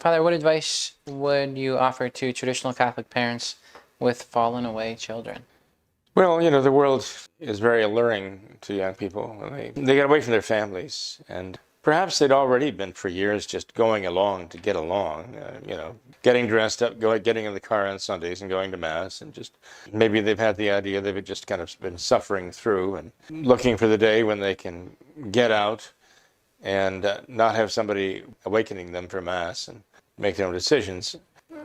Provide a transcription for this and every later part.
Father, what advice would you offer to traditional Catholic parents with fallen away children? Well, the world is very alluring to young people. They get away from their families, and perhaps they'd already been for years just going along to get along, getting dressed up, getting in the car on Sundays and going to Mass, and just maybe they've had the idea they've just kind of been suffering through and looking for the day when they can get out and not have somebody awakening them for Mass and make their own decisions.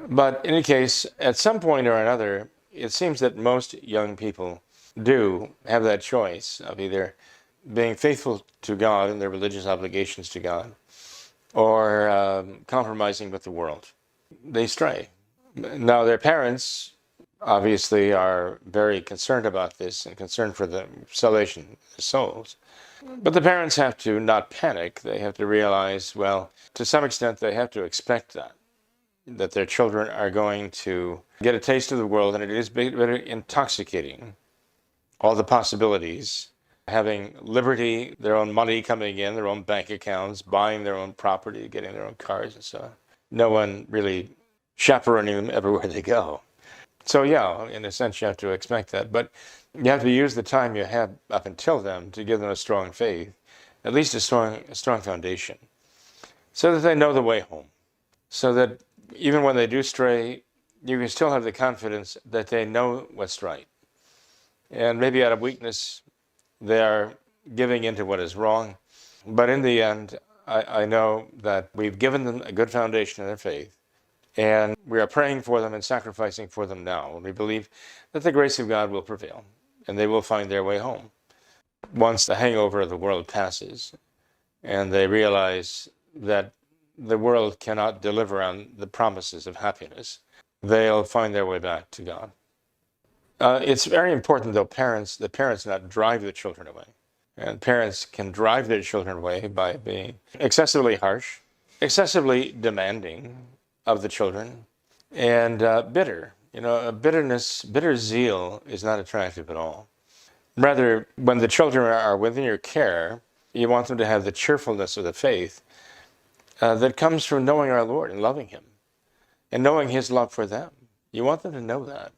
But in any case, at some point or another, it seems that most young people do have that choice of either being faithful to God and their religious obligations to God, or compromising with the world. They stray. Now, their parents obviously are very concerned about this and concerned for the salvation of their souls. But the parents have to not panic. They have to realize, well, to some extent, they have to expect that their children are going to get a taste of the world, and it is very intoxicating. All the possibilities, having liberty, their own money coming in, their own bank accounts, buying their own property, getting their own cars and so on. No one really chaperoning them everywhere they go. So yeah, in a sense, you have to expect that. But you have to use the time you have up until then to give them a strong faith, at least a strong foundation, so that they know the way home. So that even when they do stray, you can still have the confidence that they know what's right. And maybe out of weakness, they are giving into what is wrong. But in the end, I know that we've given them a good foundation in their faith, and we are praying for them and sacrificing for them now. And we believe that the grace of God will prevail, and they will find their way home. Once the hangover of the world passes, and they realize that the world cannot deliver on the promises of happiness, they'll find their way back to God. It's very important, though, the parents not drive the children away. And parents can drive their children away by being excessively harsh, excessively demanding of the children, and bitter. Bitter zeal is not attractive at all. Rather, when the children are within your care, you want them to have the cheerfulness of the faith that comes from knowing our Lord and loving Him and knowing His love for them. You want them to know that.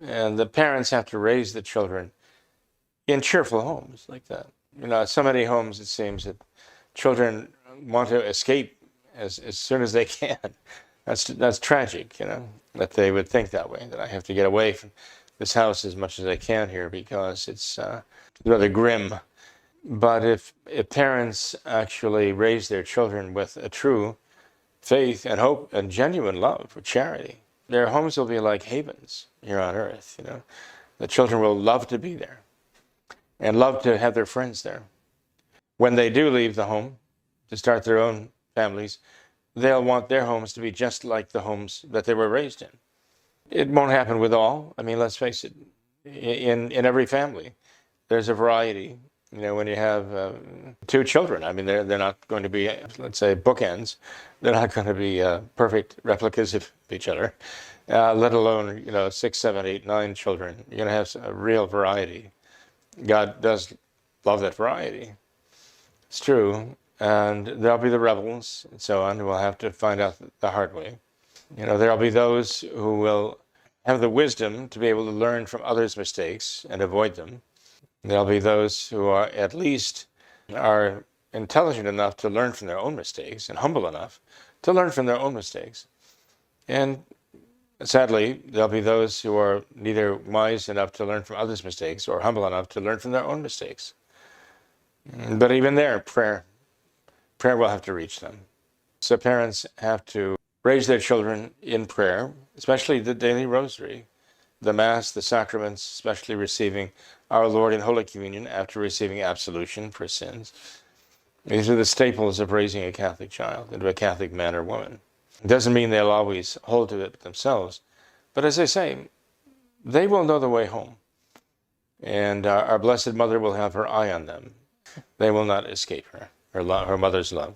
And the parents have to raise the children in cheerful homes like that. So many homes, it seems, that children want to escape as soon as they can. That's tragic, that they would think that way, that I have to get away from this house as much as I can here because it's rather grim. But if parents actually raise their children with a true faith and hope and genuine love for charity, their homes will be like havens here on earth. The children will love to be there and love to have their friends there. When they do leave the home to start their own families, they'll want their homes to be just like the homes that they were raised in. It won't happen with all. Let's face it, in every family, there's a variety. When you have two children, they're not going to be, let's say, bookends. They're not going to be perfect replicas of each other, let alone, 6, 7, 8, 9 children. You're going to have a real variety. God does love that variety. It's true. And there'll be the rebels and so on. We'll have to find out the hard way. There'll be those who will have the wisdom to be able to learn from others' mistakes and avoid them. There'll be those who are at least are intelligent enough to learn from their own mistakes and humble enough to learn from their own mistakes. And sadly, there'll be those who are neither wise enough to learn from others' mistakes or humble enough to learn from their own mistakes. But even there, prayer will have to reach them. So parents have to raise their children in prayer, especially the daily rosary, the Mass, the sacraments, especially receiving our Lord in Holy Communion after receiving absolution for sins. These are the staples of raising a Catholic child into a Catholic man or woman. It doesn't mean they'll always hold to it themselves, but as I say, they will know the way home. And our Blessed Mother will have her eye on them. They will not escape her mother's love.